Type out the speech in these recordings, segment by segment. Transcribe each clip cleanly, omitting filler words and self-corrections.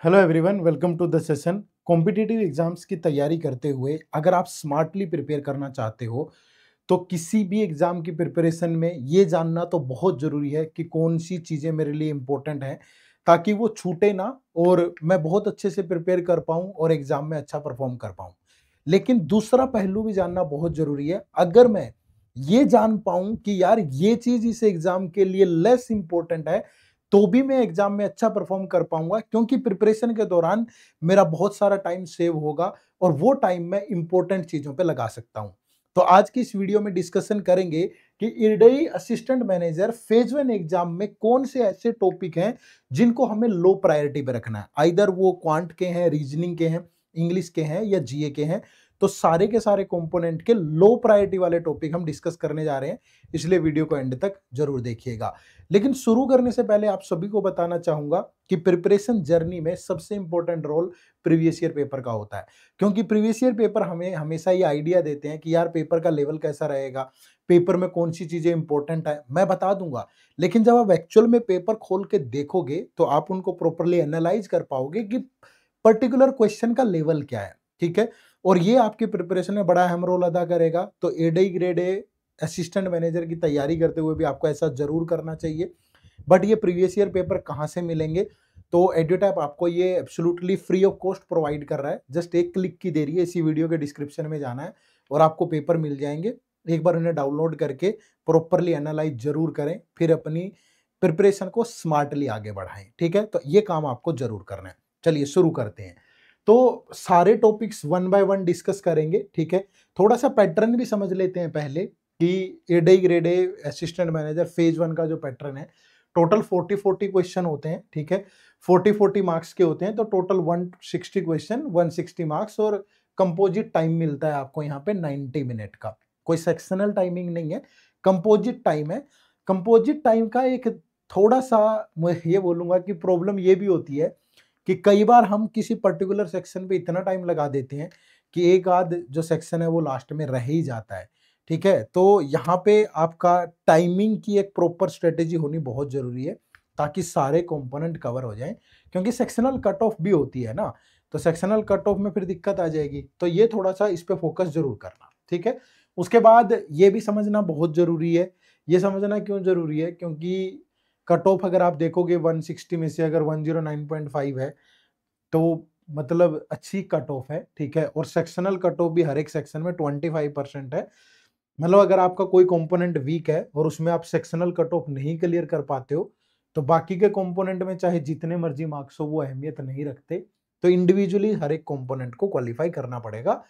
Hello everyone, welcome to the session. Competitive exams की तैयारी करते हुए अगर आप स्मार्टली प्रिपेयर करना चाहते हो तो किसी भी एग्जाम की प्रिपरेशन में ये जानना तो बहुत ज़रूरी है कि कौन सी चीज़ें मेरे लिए इम्पोर्टेंट हैं ताकि वो छूटे ना और मैं बहुत अच्छे से प्रिपेयर कर पाऊँ और एग्जाम में अच्छा परफॉर्म कर पाऊँ। लेकिन दूसरा पहलू भी जानना बहुत ज़रूरी है। अगर मैं ये जान पाऊँ कि यार ये चीज़ इस एग्जाम के लिए लेस इम्पोर्टेंट है तो भी मैं एग्जाम में अच्छा परफॉर्म कर पाऊंगा, क्योंकि प्रिपरेशन के दौरान मेरा बहुत सारा टाइम सेव होगा और वो टाइम मैं इंपॉर्टेंट चीजों पे लगा सकता हूं। तो आज की इस वीडियो में डिस्कशन करेंगे कि इरडई असिस्टेंट मैनेजर फेज 1 एग्जाम में कौन से ऐसे टॉपिक हैं जिनको हमें लो प्रायोरिटी पे रखना है। आइदर वो क्वांट के हैं, रीजनिंग के हैं, इंग्लिश के हैं या जीए के हैं। तो सारे के सारे कंपोनेंट के लो प्रायोरिटी वाले टॉपिक हम डिस्कस करने जा रहे हैं, इसलिए वीडियो को एंड तक जरूर देखिएगा। लेकिन शुरू करने से पहले आप सभी को बताना चाहूंगा कि प्रिपरेशन जर्नी में सबसे important role previous year paper का होता है, क्योंकि प्रीवियस ईयर पेपर हमें हमेशा ये आइडिया देते हैं कि यार पेपर का लेवल कैसा रहेगा, पेपर में कौन सी चीजें इंपॉर्टेंट है मैं बता दूंगा। लेकिन जब आप एक्चुअल में पेपर खोल के देखोगे तो आप उनको प्रॉपरली एनालाइज कर पाओगे कि पर्टिकुलर क्वेश्चन का लेवल क्या है। ठीक है, और ये आपकी प्रिपरेशन में बड़ा अहम रोल अदा करेगा। तो एडई ग्रेड ए असिस्टेंट मैनेजर की तैयारी करते हुए भी आपको ऐसा जरूर करना चाहिए। बट ये प्रीवियस ईयर पेपर कहाँ से मिलेंगे? तो एड्यूटैप आपको ये absolutely free of cost provide कर रहा है। जस्ट एक क्लिक की देरी है, इसी वीडियो के डिस्क्रिप्शन में जाना है और आपको पेपर मिल जाएंगे। एक बार उन्हें डाउनलोड करके प्रॉपरली एनालाइज जरूर करें, फिर अपनी प्रिपरेशन को स्मार्टली आगे बढ़ाएं। ठीक है, तो ये काम आपको जरूर करना है। चलिए शुरू करते हैं। तो सारे topics one by one discuss करेंगे। ठीक है, थोड़ा सा पैटर्न भी समझ लेते हैं पहले कि एडई grade A assistant manager phase 1 का जो पैटर्न है, टोटल 40 क्वेश्चन होते हैं। ठीक है, 40 मार्क्स के होते हैं, तो टोटल 160 क्वेश्चन 160 मार्क्स और कंपोजिट टाइम मिलता है आपको यहाँ पे 90 मिनट का। कोई सेक्शनल टाइमिंग नहीं है, कंपोजिट टाइम है। कंपोजिट टाइम का एक थोड़ा सा मैं ये बोलूंगा कि प्रॉब्लम ये भी होती है कि कई बार हम किसी पर्टिकुलर सेक्शन पे इतना टाइम लगा देते हैं कि एक आध जो सेक्शन है वो लास्ट में रह ही जाता है। ठीक है, तो यहाँ पे आपका टाइमिंग की एक प्रॉपर स्ट्रेटेजी होनी बहुत जरूरी है ताकि सारे कंपोनेंट कवर हो जाएं, क्योंकि सेक्शनल कट ऑफ भी होती है ना, तो सेक्शनल कट ऑफ में फिर दिक्कत आ जाएगी। तो ये थोड़ा सा इस पे फोकस जरूर करना। ठीक है, उसके बाद ये भी समझना बहुत जरूरी है। ये समझना क्यों जरूरी है? क्योंकि कट ऑफ अगर आप देखोगे 160 में से अगर 109.5 है तो मतलब अच्छी कट ऑफ है। ठीक है, और सेक्शनल कट ऑफ भी हर एक सेक्शन में 25% है। मतलब अगर आपका कोई कंपोनेंट वीक है और उसमें आप सेक्शनल कट ऑफ नहीं क्लियर कर पाते हो तो बाकी के कंपोनेंट में चाहे जितने मर्जी मार्क्स हो वो अहमियत नहीं रखते। तो इंडिविजुअली हर एक कंपोनेंट को क्वालिफाई करना पड़ेगा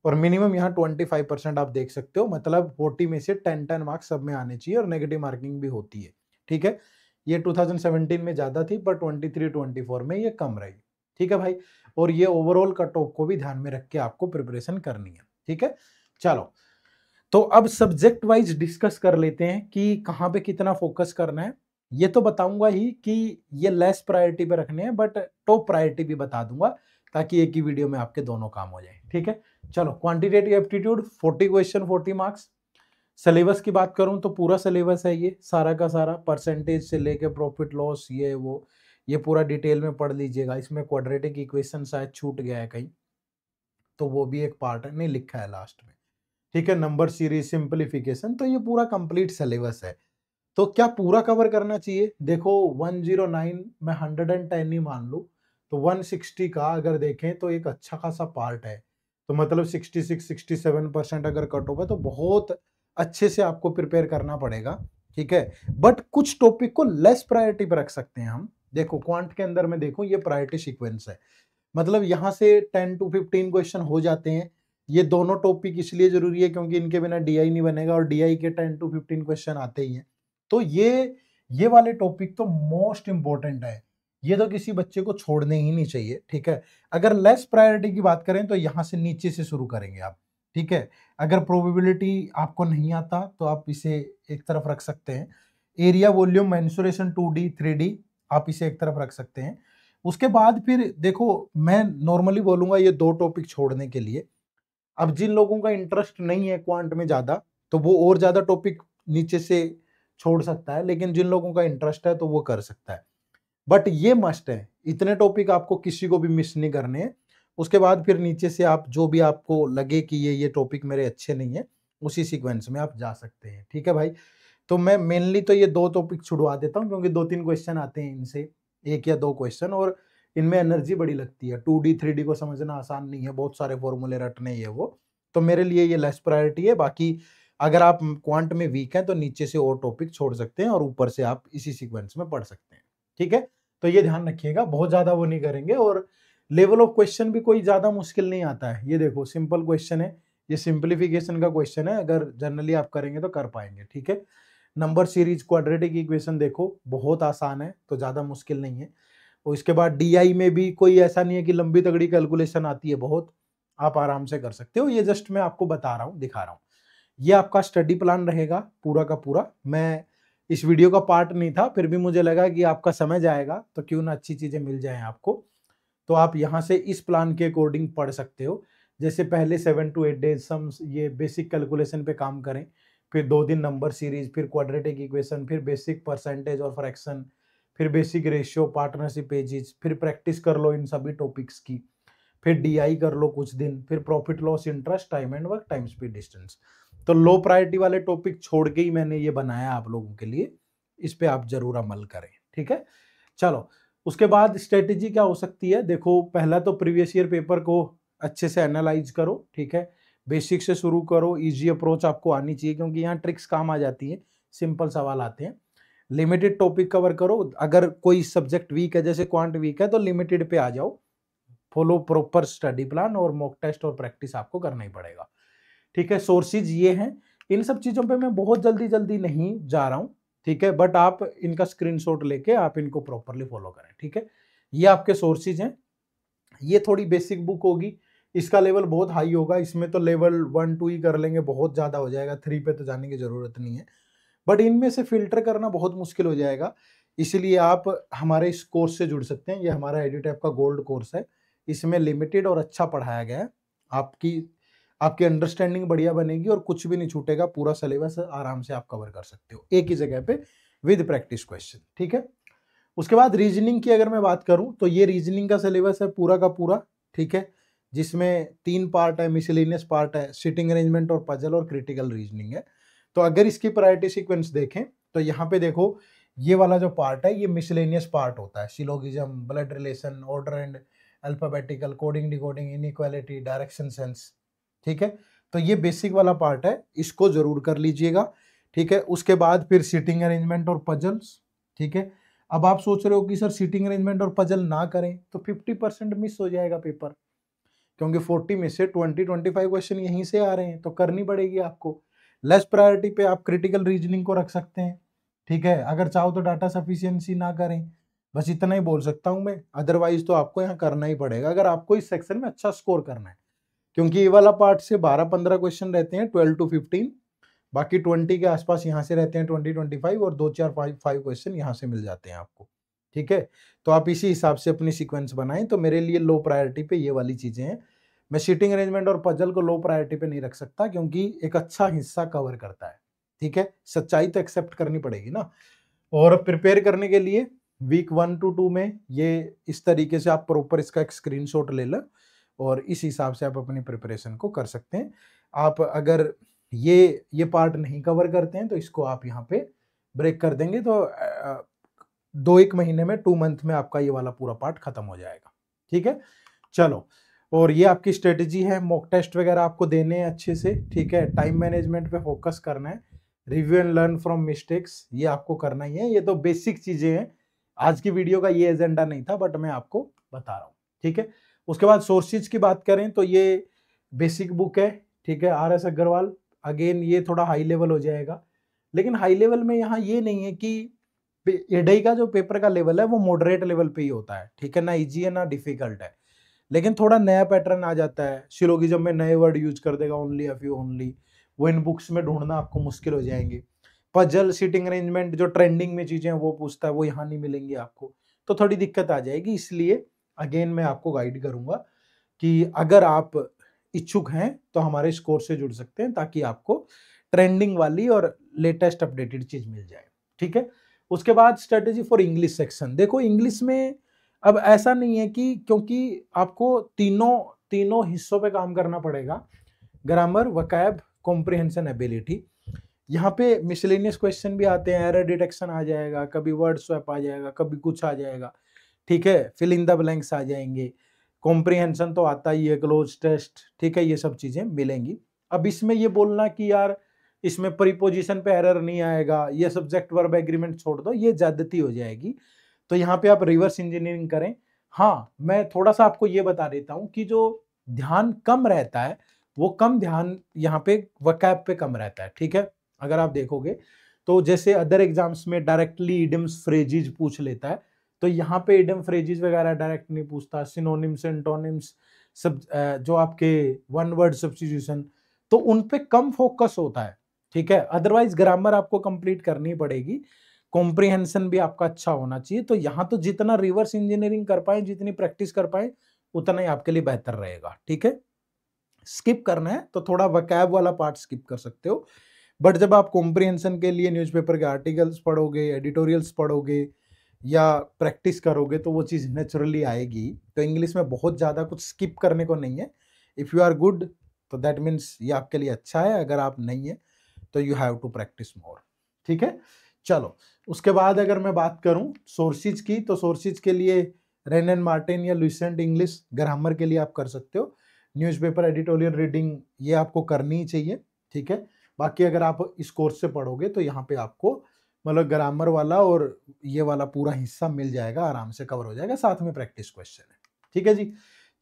और मिनिमम यहाँ 25% आप देख सकते हो, मतलब 40 में से 10 मार्क्स सब में आने चाहिए और नेगेटिव मार्किंग भी होती है। ठीक है, ये 2017 में ज्यादा थी पर 23-24 में ये कम रही। ठीक है भाई, और ये ओवरऑल कट ऑफ को भी ध्यान में रख के आपको प्रिपरेशन करनी है। ठीक है, चलो तो अब सब्जेक्ट वाइज डिस्कस कर लेते हैं कि कहाँ पे कितना फोकस करना है। ये तो बताऊंगा ही कि ये लेस प्रायोरिटी पे रखने हैं, बट टॉप प्रायोरिटी भी बता दूंगा ताकि एक ही वीडियो में आपके दोनों काम हो जाए। ठीक है, चलो quantitative aptitude 40 question 40 marks. Syllabus की बात करूं तो पूरा सिलेबस है ये सारा का सारा, परसेंटेज से लेके प्रॉफिट लॉस ये वो, ये पूरा डिटेल में पढ़ लीजिएगा। इसमें क्वाड्रेटिक इक्वेशन शायद छूट गया है कहीं, तो वो भी एक पार्ट है, नहीं लिखा है लास्ट में। ठीक है, नंबर सीरीज सिंपलीफिकेशन, तो ये पूरा कंप्लीट सिलेबस है। तो क्या पूरा कवर करना चाहिए? देखो 109 में 110 ही मान लो, तो 160 का अगर देखें तो एक अच्छा खासा पार्ट है। तो मतलब 66-67% अगर कट ऑफ है तो बहुत अच्छे से आपको प्रिपेयर करना पड़ेगा। ठीक है, बट कुछ टॉपिक को लेस प्रायोरिटी पर रख सकते हैं हम। देखो क्वांट के अंदर में देखो ये प्रायोरिटी सीक्वेंस है, मतलब यहाँ से 10 to 15 क्वेश्चन हो जाते हैं। ये दोनों टॉपिक इसलिए जरूरी है क्योंकि इनके बिना डीआई नहीं बनेगा और डीआई के 10 to 15 क्वेश्चन आते ही हैं। तो ये वाले टॉपिक तो मोस्ट इंपॉर्टेंट है, ये तो किसी बच्चे को छोड़ने ही नहीं चाहिए। ठीक है, अगर लेस प्रायोरिटी की बात करें तो यहाँ से नीचे से शुरू करेंगे आप। ठीक है, अगर प्रोबेबिलिटी आपको नहीं आता तो आप इसे एक तरफ रख सकते हैं। Area volume mensuration 2D 3D आप इसे एक तरफ रख सकते हैं। उसके बाद फिर देखो मैं नॉर्मली बोलूंगा ये दो टॉपिक छोड़ने के लिए। अब जिन लोगों का इंटरेस्ट नहीं है क्वांट में ज्यादा तो वो और ज्यादा टॉपिक नीचे से छोड़ सकता है, लेकिन जिन लोगों का इंटरेस्ट है तो वो कर सकता है। बट ये मस्ट है इतने टॉपिक आपको किसी को भी मिस नहीं करने हैं। उसके बाद फिर नीचे से आप जो भी आपको लगे कि ये टॉपिक मेरे अच्छे नहीं है, उसी सीक्वेंस में आप जा सकते हैं। ठीक है भाई? तो मैं मेनली तो ये 2 टॉपिक छुड़वा देता हूँ क्योंकि 2-3 क्वेश्चन आते हैं इनसे, 1 या 2 क्वेश्चन, और इनमें एनर्जी बड़ी लगती है। 2D 3D को समझना आसान नहीं है, बहुत सारे फॉर्मूले रटने ये वो। तो मेरे लिए ये लेस प्रायोरिटी है। बाकी अगर आप क्वांट में वीक हैं तो नीचे से और टॉपिक छोड़ सकते हैं और ऊपर से आप इसी सीक्वेंस में पढ़ सकते हैं। ठीक है? तो ये ध्यान रखिएगा, बहुत ज़्यादा वो नहीं करेंगे। और लेवल ऑफ क्वेश्चन भी कोई ज़्यादा मुश्किल नहीं आता है। ये देखो सिंपल क्वेश्चन है, ये सिंप्लीफिकेशन का क्वेश्चन है, अगर जनरली आप करेंगे तो कर पाएंगे। ठीक है? नंबर सीरीज क्वाड्रेटिक इक्वेशन देखो बहुत आसान है, तो ज़्यादा मुश्किल नहीं है। और इसके बाद डीआई में भी कोई ऐसा नहीं है कि लंबी तगड़ी कैलकुलेशन आती है बहुत, आप आराम से कर सकते हो। ये जस्ट मैं आपको बता रहा हूँ, दिखा रहा हूँ। ये आपका स्टडी प्लान रहेगा पूरा का पूरा। मैं इस वीडियो का पार्ट नहीं था, फिर भी मुझे लगा कि आपका समझ आएगा तो क्यों ना अच्छी चीज़ें मिल जाएं आपको। तो आप यहाँ से इस प्लान के अकॉर्डिंग पढ़ सकते हो। जैसे पहले 7 to 8 डेज सम्स, ये बेसिक कैलकुलेशन पे काम करें, फिर 2 दिन नंबर सीरीज, फिर क्वाड्रेटिक इक्वेशन, फिर बेसिक परसेंटेज और फ्रैक्शन, फिर बेसिक रेशियो, पार्टनरशिप पेजेस, फिर प्रैक्टिस कर लो इन सभी टॉपिक्स की, फिर डीआई कर लो कुछ दिन, फिर profit loss, interest, time and work, time speed distance. तो लो प्रायोरिटी वाले टॉपिक छोड़ के ही मैंने ये बनाया आप लोगों के लिए, इस पे आप जरूर अमल करें। ठीक है? चलो, उसके बाद स्ट्रेटेजी क्या हो सकती है? देखो, पहला तो प्रीवियस ईयर पेपर को अच्छे से एनालाइज करो। ठीक है? बेसिक से शुरू करो, इजी अप्रोच आपको आनी चाहिए क्योंकि यहाँ ट्रिक्स काम आ जाती है, सिंपल सवाल आते हैं। लिमिटेड टॉपिक कवर करो। अगर कोई सब्जेक्ट वीक है, जैसे क्वांट वीक है, तो लिमिटेड पे आ जाओ। फॉलो प्रॉपर स्टडी प्लान, और मॉक टेस्ट और प्रैक्टिस आपको करना ही पड़ेगा। ठीक है? सोर्सेज ये हैं। इन सब चीजों पे मैं बहुत जल्दी जल्दी नहीं जा रहा हूँ। ठीक है? बट आप इनका स्क्रीनशॉट लेके आप इनको प्रॉपरली फॉलो करें। ठीक है? ये आपके सोर्सेज हैं। ये थोड़ी बेसिक बुक होगी, इसका लेवल बहुत हाई होगा। इसमें तो लेवल 1 2 ही कर लेंगे, बहुत ज्यादा हो जाएगा, 3 पे तो जाने की जरूरत नहीं है। बट इनमें से फिल्टर करना बहुत मुश्किल हो जाएगा। इसलिए आप हमारे इस कोर्स से जुड़ सकते हैं। ये हमारा एडिटैप का गोल्ड कोर्स है। इसमें लिमिटेड और अच्छा पढ़ाया गया है। आपकी अंडरस्टैंडिंग बढ़िया बनेगी और कुछ भी नहीं छूटेगा। पूरा सिलेबस आराम से आप कवर कर सकते हो एक ही जगह पे विद प्रैक्टिस क्वेश्चन। ठीक है? उसके बाद रीजनिंग की अगर मैं बात करूं तो ये रीजनिंग का सिलेबस है पूरा का पूरा। ठीक है? जिसमें 3 पार्ट है, मिसलेनियस पार्ट है, सिटिंग अरेंजमेंट और पजल, और क्रिटिकल रीजनिंग है। तो अगर इसकी प्रायोरिटी सीक्वेंस देखें तो यहाँ पे देखो, ये वाला जो पार्ट है ये मिसलेनियस पार्ट होता है। Syllogism, blood relation, order and alphabetical, coding decoding, inequality, direction sense. ठीक है? तो ये बेसिक वाला पार्ट है, इसको जरूर कर लीजिएगा। ठीक है? उसके बाद फिर सिटिंग अरेंजमेंट और पजल्स। ठीक है? अब आप सोच रहे हो कि सर सिटिंग अरेंजमेंट और पजल ना करें तो 50% मिस हो जाएगा पेपर, क्योंकि 40 में से 20-25 क्वेश्चन यहीं से आ रहे हैं, तो करनी पड़ेगी आपको। लेस प्रायोरिटी पे आप क्रिटिकल रीजनिंग को रख सकते हैं। ठीक है? अगर चाहो तो डाटा सफिशिएंसी ना करें, बस इतना ही बोल सकता हूं मैं। अदरवाइज तो आपको यहाँ करना ही पड़ेगा अगर आपको इस सेक्शन में अच्छा स्कोर करना है, क्योंकि ये वाला पार्ट से 12-15 क्वेश्चन रहते हैं, 12 to 15। बाकी 20 के आसपास यहाँ से रहते हैं, 20-25, और 2-4-5 क्वेश्चन यहाँ से मिल जाते हैं आपको। ठीक है? तो आप इसी हिसाब से अपनी सीक्वेंस बनाएं। तो मेरे लिए लो प्रायोरिटी पे ये वाली चीजें हैं। मैं सीटिंग अरेंजमेंट और पजल को लो प्रायोरिटी पे नहीं रख सकता क्योंकि एक अच्छा हिस्सा कवर करता है। ठीक है? सच्चाई तो एक्सेप्ट करनी पड़ेगी ना। और प्रिपेयर करने के लिए वीक 1 to 2 में ये इस तरीके से आप प्रॉपर इसका एक स्क्रीनशॉट ले लें और इस हिसाब से आप अपनी प्रिपरेशन को कर सकते हैं। आप अगर ये पार्ट नहीं कवर करते हैं तो इसको आप यहाँ पे ब्रेक कर देंगे, तो 2-1 महीने में, 2 मंथ में आपका ये वाला पूरा पार्ट खत्म हो जाएगा। ठीक है? चलो, और ये आपकी स्ट्रेटेजी है। मॉक टेस्ट वगैरह आपको देने हैं अच्छे से। ठीक है? टाइम मैनेजमेंट पे फोकस करना है। Review and learn from mistakes, ये आपको करना ही है। ये तो बेसिक चीजें हैं। आज की वीडियो का ये एजेंडा नहीं था, बट मैं आपको बता रहा हूँ। ठीक है? उसके बाद सोर्सेज की बात करें तो ये बेसिक बुक है। ठीक है? RS अग्रवाल। अगेन ये थोड़ा हाई लेवल हो जाएगा, लेकिन हाई लेवल में यहाँ ये नहीं है कि एडई का जो पेपर का लेवल है वो मॉडरेट लेवल पे ही होता है। ठीक है? ना इजी है ना डिफिकल्ट है, लेकिन थोड़ा नया पैटर्न आ जाता है। सिलोगिज्म में नए वर्ड यूज कर देगा, ओनली अ फ्यू ओनली, वो इन बुक्स में ढूंढना आपको मुश्किल हो जाएंगे। पजल, सिटिंग अरेंजमेंट, जो ट्रेंडिंग में चीजें हैं वो पूछता है, वो यहाँ नहीं मिलेंगी आपको, तो थोड़ी दिक्कत आ जाएगी। इसलिए अगेन मैं आपको गाइड करूंगा कि अगर आप इच्छुक हैं तो हमारे इस कोर्स से जुड़ सकते हैं, ताकि आपको ट्रेंडिंग वाली और लेटेस्ट अपडेटेड चीज मिल जाए। ठीक है? उसके बाद स्ट्रेटेजी फॉर इंग्लिश सेक्शन। देखो, इंग्लिश में अब ऐसा नहीं है कि क्योंकि आपको तीनों तीनों हिस्सों पे काम करना पड़ेगा, ग्रामर, वोकैब, कॉम्प्रिहेंशन, एबिलिटी। यहाँ पे मिसलेनियस क्वेश्चन भी आते हैं, एरर डिटेक्शन आ जाएगा, कभी वर्ड स्वैप आ जाएगा, कभी कुछ आ जाएगा, ठीक है, फिल इन द ब्लैंक्स आ जाएंगे, कॉम्प्रिहेंशन तो आता ही है, क्लोज टेस्ट, ठीक है, ये सब चीजें मिलेंगी। अब इसमें ये बोलना कि यार इसमें प्रीपोजिशन पे एरर नहीं आएगा, ये सब्जेक्ट वर्ब एग्रीमेंट छोड़ दो, ये ज्यादती हो जाएगी। तो यहाँ पे आप रिवर्स इंजीनियरिंग करें। हाँ, मैं थोड़ा सा आपको ये बता देता हूँ कि जो ध्यान कम रहता है वो कम ध्यान यहाँ पे वोकैब पे कम रहता है, ठीक है। अगर आप देखोगे तो जैसे अदर एग्जाम्स में डायरेक्टली इडियम्स फ्रेजेस पूछ लेता है, तो यहाँ पे इडियम फ्रेजेस वगैरह डायरेक्ट नहीं पूछता, सिनोनिम्स एंटोनिम्स सब जो आपके वन वर्ड सब्स्टिट्यूशन, तो उन पे कम फोकस होता है, ठीक है। अदरवाइज ग्रामर आपको कंप्लीट करनी पड़ेगी, कॉम्प्रिहेंशन भी आपका अच्छा होना चाहिए। तो यहाँ तो जितना रिवर्स इंजीनियरिंग कर पाए, जितनी प्रैक्टिस कर पाए, उतना ही आपके लिए बेहतर रहेगा, ठीक है। स्किप करना है तो थोड़ा वोकैब वाला पार्ट स्किप कर सकते हो, बट जब आप कॉम्प्रिहेंशन के लिए न्यूज़पेपर के आर्टिकल्स पढ़ोगे, एडिटोरियल्स पढ़ोगे या प्रैक्टिस करोगे तो वो चीज़ नेचुरली आएगी। तो इंग्लिश में बहुत ज़्यादा कुछ स्किप करने को नहीं है। इफ़ यू आर गुड तो दैट मीन्स ये आपके लिए अच्छा है, अगर आप नहीं है तो you have to practise more, ठीक है। चलो, उसके बाद अगर मैं बात करूं सोर्सेज की, तो सोर्सेज के लिए रेन एंड मार्टिन या लुसेंट इंग्लिश ग्रामर के लिए आप कर सकते हो। न्यूज़पेपर एडिटोरियल रीडिंग ये आपको करनी ही चाहिए, ठीक है। बाकी अगर आप इस कोर्स से पढ़ोगे तो यहाँ पे आपको मतलब ग्रामर वाला और ये वाला पूरा हिस्सा मिल जाएगा, आराम से कवर हो जाएगा, साथ में प्रैक्टिस क्वेश्चन है, ठीक है जी।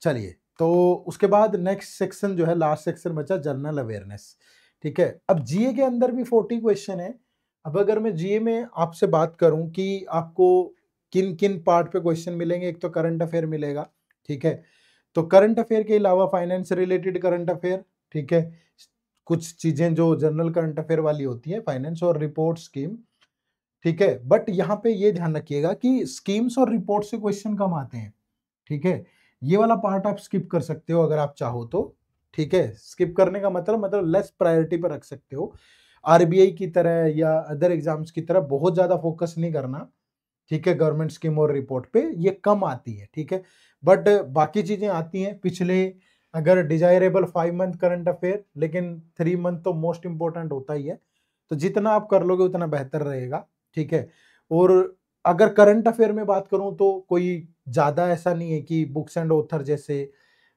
चलिए, तो उसके बाद नेक्स्ट सेक्शन जो है, लास्ट सेक्शन बचा जनरल अवेयरनेस, ठीक है। अब जीए के अंदर भी 40 क्वेश्चन है। अब अगर मैं जीए में आपसे बात करूं कि आपको किन किन पार्ट पे क्वेश्चन मिलेंगे, एक तो करंट अफेयर मिलेगा, ठीक है। तो करंट अफेयर के अलावा फाइनेंस रिलेटेड करंट अफेयर, ठीक है, कुछ चीजें जो जनरल करंट अफेयर वाली होती है, फाइनेंस और रिपोर्ट स्कीम, ठीक है। बट यहाँ पे ये ध्यान रखिएगा कि स्कीम्स और रिपोर्ट से क्वेश्चन कम आते हैं, ठीक है। ये वाला पार्ट आप स्किप कर सकते हो अगर आप चाहो तो, ठीक है। स्किप करने का मतलब लेस प्रायोरिटी पर रख सकते हो। आरबीआई की तरह या अदर एग्जाम्स की तरह बहुत ज्यादा फोकस नहीं करना, ठीक है। गवर्नमेंट स्कीम और रिपोर्ट पे ये कम आती है, ठीक है। बट बाकी चीजें आती हैं पिछले, अगर डिजायरेबल 5 मंथ करंट अफेयर, लेकिन 3 मंथ तो मोस्ट इंपॉर्टेंट होता ही है। तो जितना आप कर लोगे उतना बेहतर रहेगा, ठीक है। और अगर करंट अफेयर में बात करूं तो कोई ज्यादा ऐसा नहीं है कि बुक्स एंड ऑथर जैसे,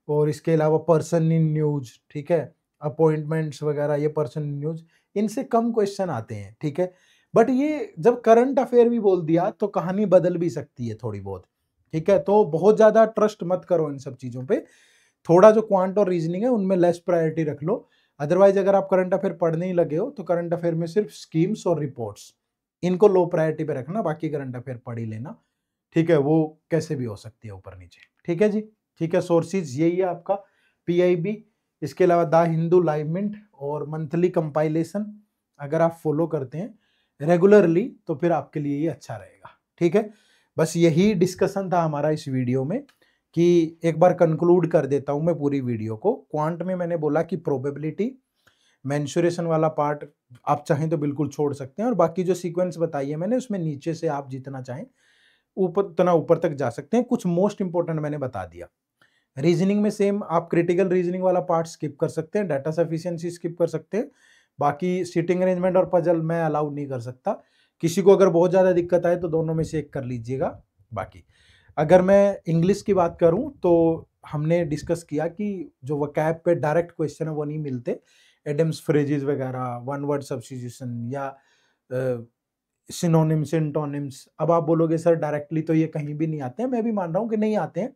और इसके अलावा पर्सन इन न्यूज, ठीक है, अपॉइंटमेंट्स वगैरह, ये पर्सन इन न्यूज, इनसे कम क्वेश्चन आते हैं, ठीक है। बट ये जब करंट अफेयर भी बोल दिया तो कहानी बदल भी सकती है थोड़ी बहुत, ठीक है। तो बहुत ज्यादा ट्रस्ट मत करो इन सब चीजों पे, थोड़ा जो क्वांट और रीजनिंग है उनमें लेस प्रायोरिटी रख लो। अदरवाइज अगर आप करंट अफेयर पढ़ने ही लगे हो तो करंट अफेयर में सिर्फ स्कीम्स और रिपोर्ट्स, इनको लो प्रायोरिटी पे रखना, बाकी करंट अफेयर पढ़ ही लेना, ठीक है। वो कैसे भी हो सकती है ऊपर नीचे, ठीक है जी, ठीक है। सोर्सेज यही है आपका, पीआईबी, इसके अलावा द हिंदू लाइव मिंट और मंथली कंपाइलेशन, अगर आप फॉलो करते हैं रेगुलरली तो फिर आपके लिए ये अच्छा रहेगा, ठीक है। बस यही डिस्कशन था हमारा इस वीडियो में, कि एक बार कंक्लूड कर देता हूं मैं पूरी वीडियो को। क्वांट में मैंने बोला कि प्रोबेबिलिटी, मेंसुरेशन वाला पार्ट आप चाहें तो बिल्कुल छोड़ सकते हैं, और बाकी जो सीक्वेंस बताई है मैंने उसमें नीचे से आप जितना चाहें ऊपर, उतना ऊपर तक जा सकते हैं। कुछ मोस्ट इंपॉर्टेंट मैंने बता दिया। रीजनिंग में सेम आप क्रिटिकल रीजनिंग वाला पार्ट स्किप कर सकते हैं, डाटा सफिशिएंसी स्किप कर सकते हैं, बाकी सीटिंग अरेंजमेंट और पजल मैं अलाउ नहीं कर सकता। किसी को अगर बहुत ज़्यादा दिक्कत आए तो दोनों में से एक कर लीजिएगा। बाकी अगर मैं इंग्लिश की बात करूं तो हमने डिस्कस किया कि जो वोकैब पे डायरेक्ट क्वेश्चन है वो नहीं मिलते, एडम्स फ्रेजेस वगैरह, वन वर्ड सब्स्टिट्यूशन या सिनोनिम्स एंटोनिम्स। अब आप बोलोगे सर डायरेक्टली तो ये कहीं भी नहीं आते हैं, मैं भी मान रहा हूँ कि नहीं आते हैं,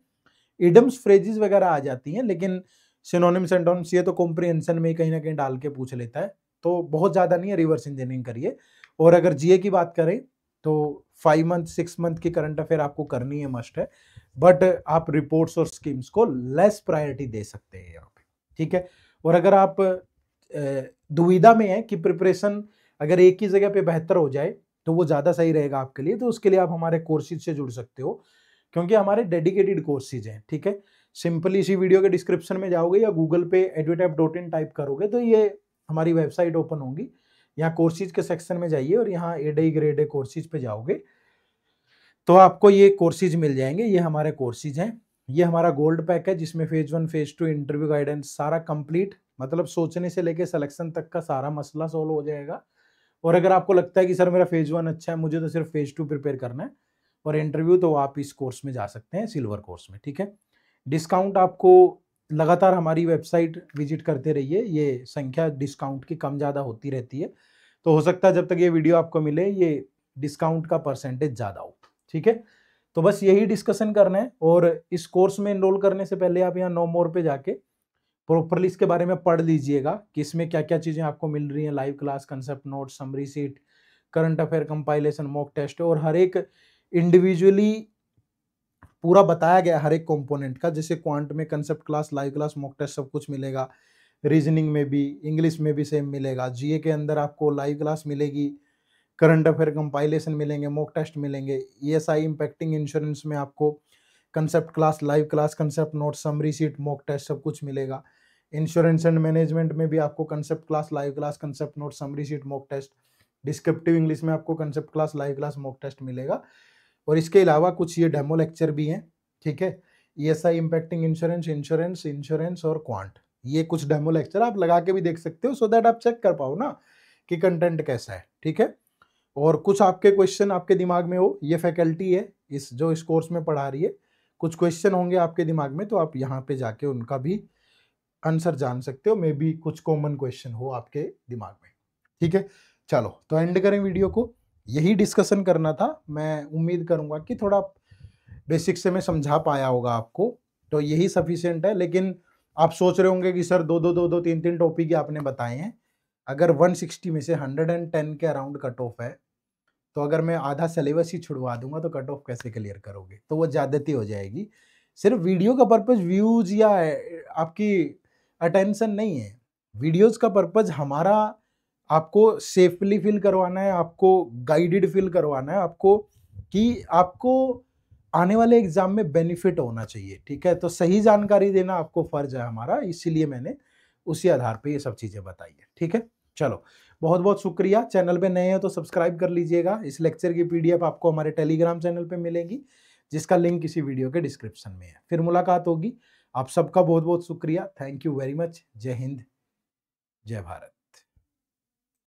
इडम्स फ्रेजेस वगैरह आ जाती हैं, लेकिन सिनोनिम्स एंटोनिम्स ये तो कॉम्प्रिहेंशन में ही कहीं ना कहीं डाल के पूछ लेता है, तो बहुत ज़्यादा नहीं है, रिवर्स इंजीनियरिंग करिए। और अगर जीए की बात करें तो 5 मंथ 6 मंथ की करंट अफेयर आपको करनी है, मस्ट है, बट आप रिपोर्ट्स और स्कीम्स को लेस प्रायोरिटी दे सकते हैं यहाँ पे, ठीक है। और अगर आप दुविधा में है कि प्रिपरेशन अगर एक ही जगह पे बेहतर हो जाए तो वो ज़्यादा सही रहेगा आपके लिए, तो उसके लिए आप हमारे कोर्सेज से जुड़ सकते हो, क्योंकि हमारे डेडिकेटेड कोर्सेज हैं, ठीक है। सिंपली इसी वीडियो के डिस्क्रिप्शन में जाओगे या गूगल पे edutap.in टाइप करोगे तो ये हमारी वेबसाइट ओपन होगी, यहाँ कोर्सेज के सेक्शन में जाइए और यहाँ एडई ग्रेड ए कोर्सेज पे जाओगे। तो आपको ये कोर्सेज मिल जाएंगे, ये हमारे कोर्सेज हैं। ये हमारा गोल्ड पैक है जिसमें फेज 1 फेज 2 इंटरव्यू गाइडेंस सारा कंप्लीट, मतलब सोचने से लेके सिलेक्शन तक का सारा मसला सोल्व हो जाएगा। और अगर आपको लगता है कि सर मेरा फेज 1 अच्छा है, मुझे तो सिर्फ फेज 2 प्रिपेयर करना है और इंटरव्यू, तो आप इस कोर्स में जा सकते हैं, सिल्वर कोर्स में, ठीक है। डिस्काउंट आपको लगातार हमारी वेबसाइट विजिट करते रहिए, ये संख्या डिस्काउंट की कम ज़्यादा होती रहती है, तो हो सकता है जब तक ये वीडियो आपको मिले ये डिस्काउंट का परसेंटेज ज़्यादा हो, ठीक है। तो बस यही डिस्कशन करना है। और इस कोर्स में एनरोल करने से पहले आप यहाँ नो मोर पे जाके प्रॉपरली इसके बारे में पढ़ लीजिएगा कि इसमें क्या क्या चीज़ें आपको मिल रही हैं, live class, concept note, summary sheet, current affair compilation, mock test, और हर एक इंडिविजुअली पूरा बताया गया हर एक कंपोनेंट का। जैसे क्वांट में concept class, live class, mock test सब कुछ मिलेगा, रीजनिंग में भी, इंग्लिश में भी सेम मिलेगा, जीए के अंदर आपको लाइव क्लास मिलेगी, करंट अफेयर कंपाइलेशन मिलेंगे, मॉक टेस्ट मिलेंगे, ईएसआई इंपैक्टिंग इंश्योरेंस में आपको concept class, live class, concept note, summary sheet, mock test सब कुछ मिलेगा। इंश्योरेंस एंड मैनेजमेंट में भी आपको concept class, live class, concept note, summary sheet, mock test. Descriptive English में आपको concept class, live class, mock test मिलेगा। और इसके अलावा कुछ ये डेमो लेक्चर भी हैं, ठीक है। ईएसआई इंपैक्टिंग इंश्योरेंस, इंश्योरेंस और क्वांट, ये कुछ डेमो लेक्चर आप लगा के भी देख सकते हो, सो दैट आप चेक कर पाओ ना कि कंटेंट कैसा है, ठीक है। और कुछ आपके क्वेश्चन आपके दिमाग में हो, ये फैकल्टी है इस जो इस कोर्स में पढ़ा रही है, कुछ क्वेश्चन होंगे आपके दिमाग में, तो आप यहाँ पे जाके उनका भी आंसर जान सकते हो, मे बी कुछ कॉमन क्वेश्चन हो आपके दिमाग में, ठीक है। चलो तो एंड करें वीडियो को, यही डिस्कशन करना था। मैं उम्मीद करूंगा कि थोड़ा बेसिक से मैं समझा पाया होगा आपको, तो यही सफिशिएंट है। लेकिन आप सोच रहे होंगे कि सर दो तीन तीन टॉपिक ही आपने बताए हैं, अगर 160 में से 110 के अराउंड कट ऑफ है, तो अगर मैं आधा सिलेबस ही छुड़वा दूंगा तो कट ऑफ कैसे क्लियर करोगे, तो वो ज्यादती हो जाएगी। सिर्फ वीडियो का पर्पज व्यूज या आपकी अटेंशन नहीं है, वीडियोस का पर्पज हमारा आपको सेफली फील करवाना है, आपको गाइडेड फील करवाना है, आपको कि आपको आने वाले एग्जाम में बेनिफिट होना चाहिए, ठीक है। तो सही जानकारी देना आपको फर्ज है हमारा, इसीलिए मैंने उसी आधार पे ये सब चीजें बताई है, ठीक है। चलो बहुत बहुत शुक्रिया। चैनल पे नए हैं तो सब्सक्राइब कर लीजिएगा। इस लेक्चर की पीडीएफ आपको हमारे टेलीग्राम चैनल पे मिलेगी, जिसका लिंक इसी वीडियो के डिस्क्रिप्शन में है। फिर मुलाकात होगी। आप सबका बहुत बहुत शुक्रिया। Thank you very much. जय हिंद, जय भारत।